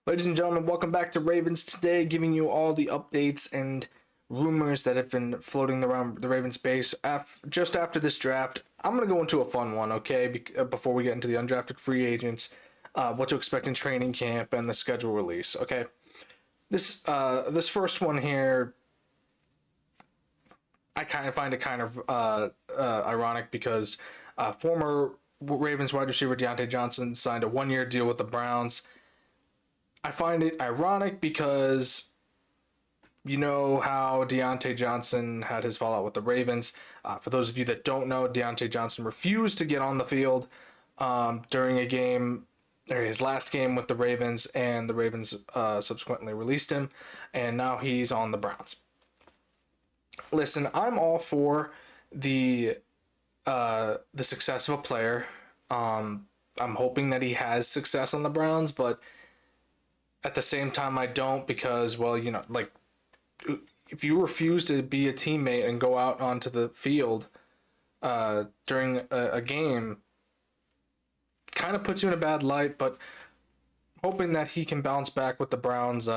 Ladies and gentlemen, welcome back to Ravens Today, giving you all the updates and rumors that have been floating around the Ravens base. Just after this draft, I'm going to go into a fun one, okay, before we get into the undrafted free agents, what to expect in training camp, and the schedule release, okay? This first one here, I kind of find it kind of ironic because former Ravens wide receiver Deontay Johnson signed a one-year deal with the Browns. I find it ironic because you know how Deontay Johnson had his fallout with the Ravens. For those of you that don't know, Deontay Johnson refused to get on the field during a game, or his last game with the Ravens, and the Ravens subsequently released him, and now he's on the Browns. Listen, I'm all for the success of a player. I'm hoping that he has success on the Browns, but at the same time, I don't because, well, like if you refuse to be a teammate and go out onto the field during a game, kind of puts you in a bad light. But hoping that he can bounce back with the Browns,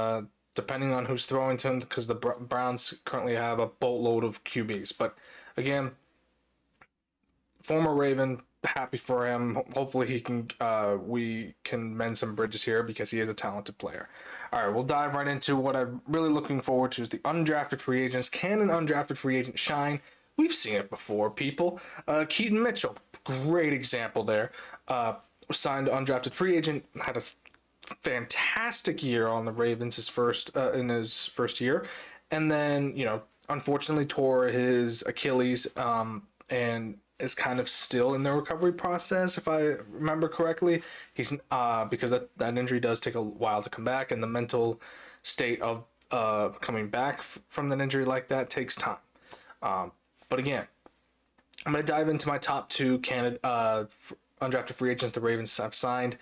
depending on who's throwing to him, because the Browns currently have a boatload of QBs. But again, former Raven, happy for him. Hopefully we can mend some bridges here because he is a talented player. All right, we'll dive right into what I'm really looking forward to is the undrafted free agents. Can an undrafted free agent shine? We've seen it before, people. Keaton Mitchell, great example there. Signed undrafted free agent, had a fantastic year on the Ravens in his first year, and then unfortunately tore his Achilles and is kind of still in the recovery process, if I remember correctly. He's because that injury does take a while to come back, and the mental state of coming back from an injury like that takes time. But again, I'm going to dive into my top two undrafted free agents the Ravens have signed.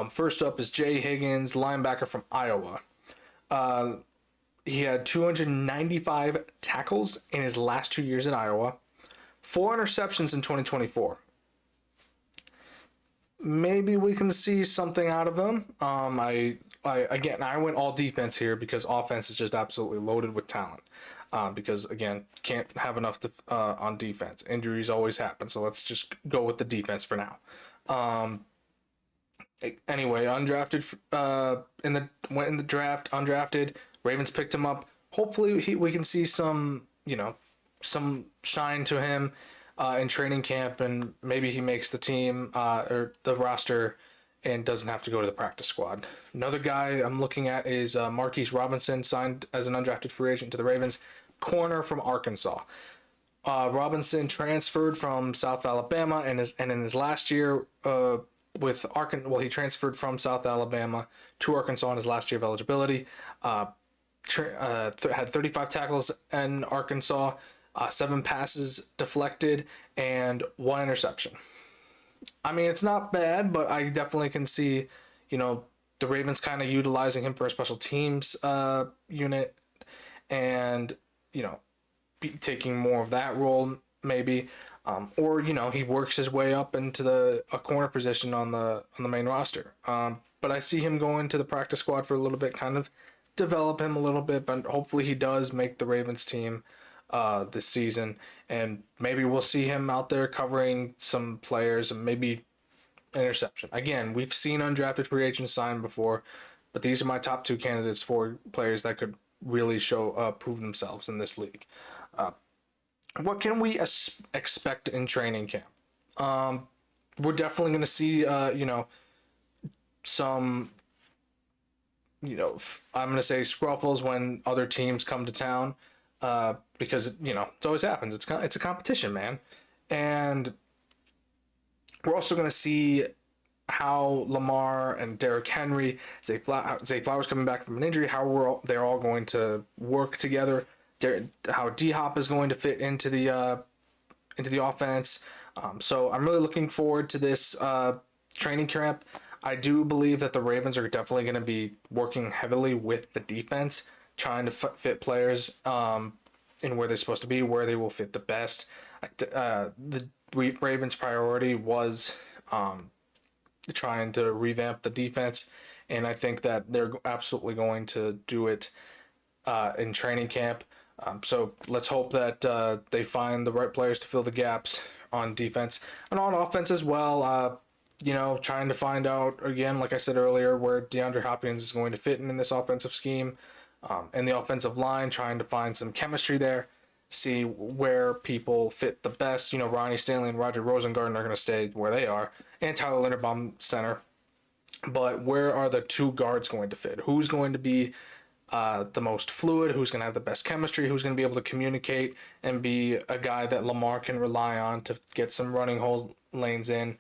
First up is Jay Higgins, linebacker from Iowa. He had 295 tackles in his last 2 years at Iowa. 4 interceptions in 2024. Maybe we can see something out of him. I went all defense here because offense is just absolutely loaded with talent. Because again, can't have enough on defense. Injuries always happen, so let's just go with the defense for now. Anyway, undrafted went in the draft, undrafted. Ravens picked him up. Hopefully, we can see some some shine to him in training camp, and maybe he makes the team or the roster and doesn't have to go to the practice squad. Another guy I'm looking at is Marquise Robinson, signed as an undrafted free agent to the Ravens, corner from Arkansas. Robinson transferred from South Alabama, and in his last year with Arkansas, well, he transferred from South Alabama to Arkansas in his last year of eligibility. Had 35 tackles in Arkansas, 7 passes deflected, and 1 interception. I mean, it's not bad, but I definitely can see, the Ravens kind of utilizing him for a special teams unit, and taking more of that role maybe, or he works his way up into a corner position on the main roster. But I see him going to the practice squad for a little bit, kind of develop him a little bit, but hopefully he does make the Ravens team this season, and maybe we'll see him out there covering some players and maybe interception. Again, we've seen undrafted free agents sign before, but these are my top 2 candidates for players that could really prove themselves in this league. What can we expect in training camp? We're definitely going to see, some, I'm going to say scruffles when other teams come to town, because it always happens. It's a competition, man, and we're also going to see how Lamar and Derrick Henry, Zay Flowers coming back from an injury, how they're all going to work together. How D-Hop is going to fit into the offense. So I'm really looking forward to this training camp. I do believe that the Ravens are definitely going to be working heavily with the defense, trying to fit players in where they're supposed to be, where they will fit the best. The Ravens' priority was trying to revamp the defense and I think that they're absolutely going to do it in training camp. So let's hope that they find the right players to fill the gaps on defense and on offense as well. Trying to find out again, like I said earlier, where DeAndre Hopkins is going to fit in this offensive scheme, and the offensive line, trying to find some chemistry there, see where people fit the best. Ronnie Stanley and Roger Rosengarten are going to stay where they are, and Tyler Linderbaum center. But where are the two guards going to fit? Who's going to be the most fluid? Who's going to have the best chemistry? Who's going to be able to communicate and be a guy that Lamar can rely on to get some running hole lanes in,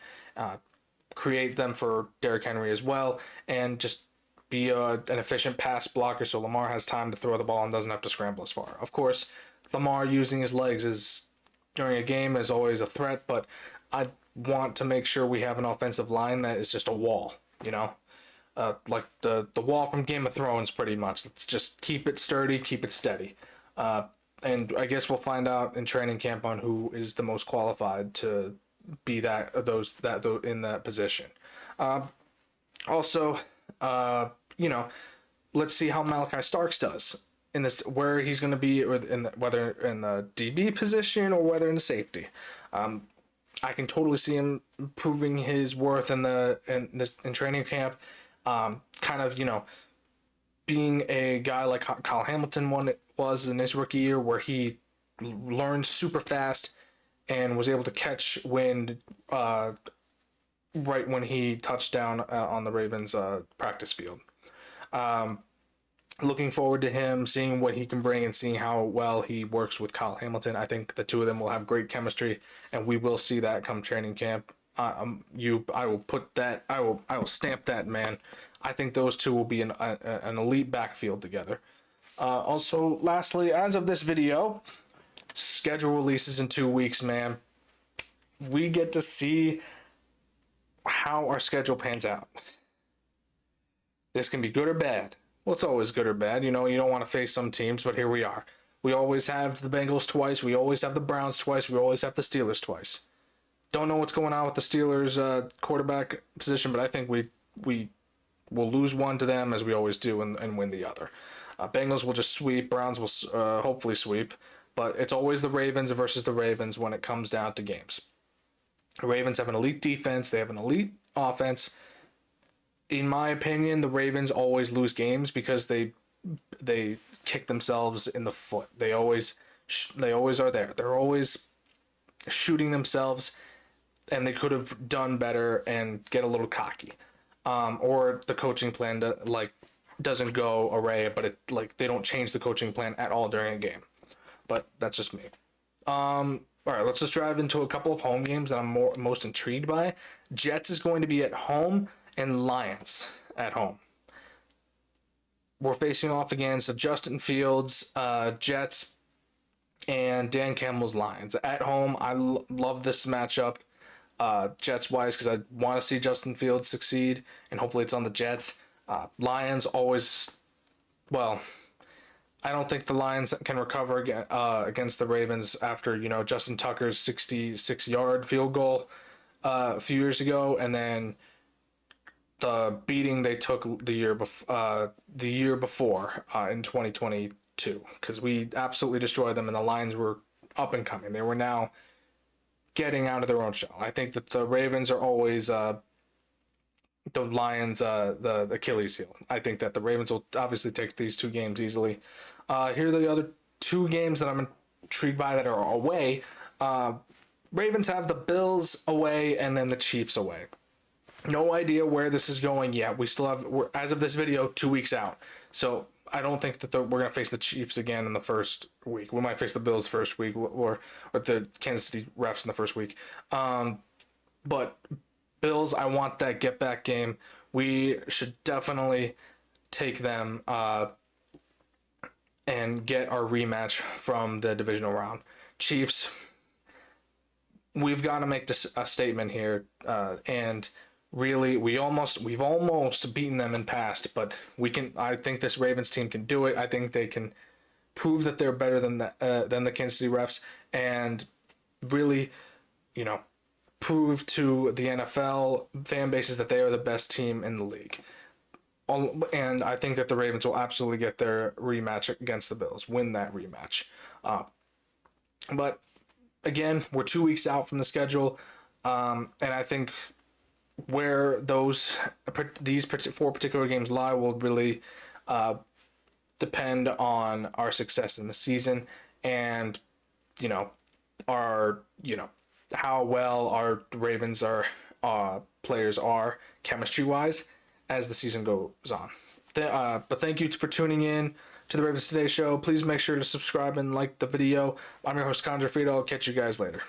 create them for Derrick Henry as well, and just be an efficient pass blocker so Lamar has time to throw the ball and doesn't have to scramble as far. Of course, Lamar using his legs during a game is always a threat, but I want to make sure we have an offensive line that is just a wall, like the wall from Game of Thrones, pretty much. Let's just keep it sturdy, keep it steady. And I guess we'll find out in training camp on who is the most qualified to be in that position. Also, let's see how Malachi Starks does in this, where he's going to be, or whether in the DB position or whether in the safety. I can totally see him proving his worth in training camp. Being a guy like Kyle Hamilton was in his rookie year, where he learned super fast and was able to catch wind right when he touched down on the Ravens practice field. Looking forward to him, seeing what he can bring and seeing how well he works with Kyle Hamilton. I think the two of them will have great chemistry, and we will see that come training camp. I will stamp that, man. I think those two will be an elite backfield together. Also, lastly, as of this video, schedule releases in 2 weeks, man. We get to see how our schedule pans out. This can be good or bad. Well, it's always good or bad. You don't want to face some teams, but here we are. We always have the Bengals twice. We always have the Browns twice. We always have the Steelers twice. Don't know what's going on with the Steelers quarterback position, but I think we will lose one to them, as we always do, and win the other. Bengals will just sweep. Browns will hopefully sweep. But it's always the Ravens versus the Ravens when it comes down to games. The Ravens have an elite defense. They have an elite offense. In my opinion, the Ravens always lose games because they kick themselves in the foot. They always are there. They're always shooting themselves, and they could have done better and get a little cocky. Or the coaching plan doesn't go array, but they don't change the coaching plan at all during a game. But that's just me. All right, let's just dive into a couple of home games that I'm most intrigued by. Jets is going to be at home, and Lions at home. We're facing off against Justin Fields, Jets, and Dan Campbell's Lions. At home, I love this matchup, Jets-wise, because I want to see Justin Fields succeed, and hopefully it's on the Jets. Lions always, well, I don't think the Lions can recover against the Ravens after, Justin Tucker's 66-yard field goal a few years ago, and then the beating they took the year before in 2022, because we absolutely destroyed them, and the Lions were up and coming. They were now getting out of their own shell. I think that the Ravens are always the Lions the Achilles heel. I think that the Ravens will obviously take these two games easily. Here are the other two games that I'm intrigued by that are away. Ravens have the Bills away and then the Chiefs away. No idea where this is going yet. We're, as of this video, 2 weeks out. So I don't think that we're going to face the Chiefs again in the first week. We might face the Bills first week or the Kansas City refs in the first week. But Bills, I want that get-back game. We should definitely take them and get our rematch from the divisional round. Chiefs, we've got to make a statement here, and really, we've almost beaten them in past, but we can. I think this Ravens team can do it. I think they can prove that they're better than the Kansas City refs, and really, prove to the NFL fan bases that they are the best team in the league. And I think that the Ravens will absolutely get their rematch against the Bills, win that rematch. But again, we're 2 weeks out from the schedule, and I think where these 4 particular games lie will really depend on our success in the season, and you know our how well our Ravens are players are chemistry wise as the season goes on. But thank you for tuning in to the Ravens Today Show. Please make sure to subscribe and like the video. I'm your host, Connor Gioffreda. I'll catch you guys later.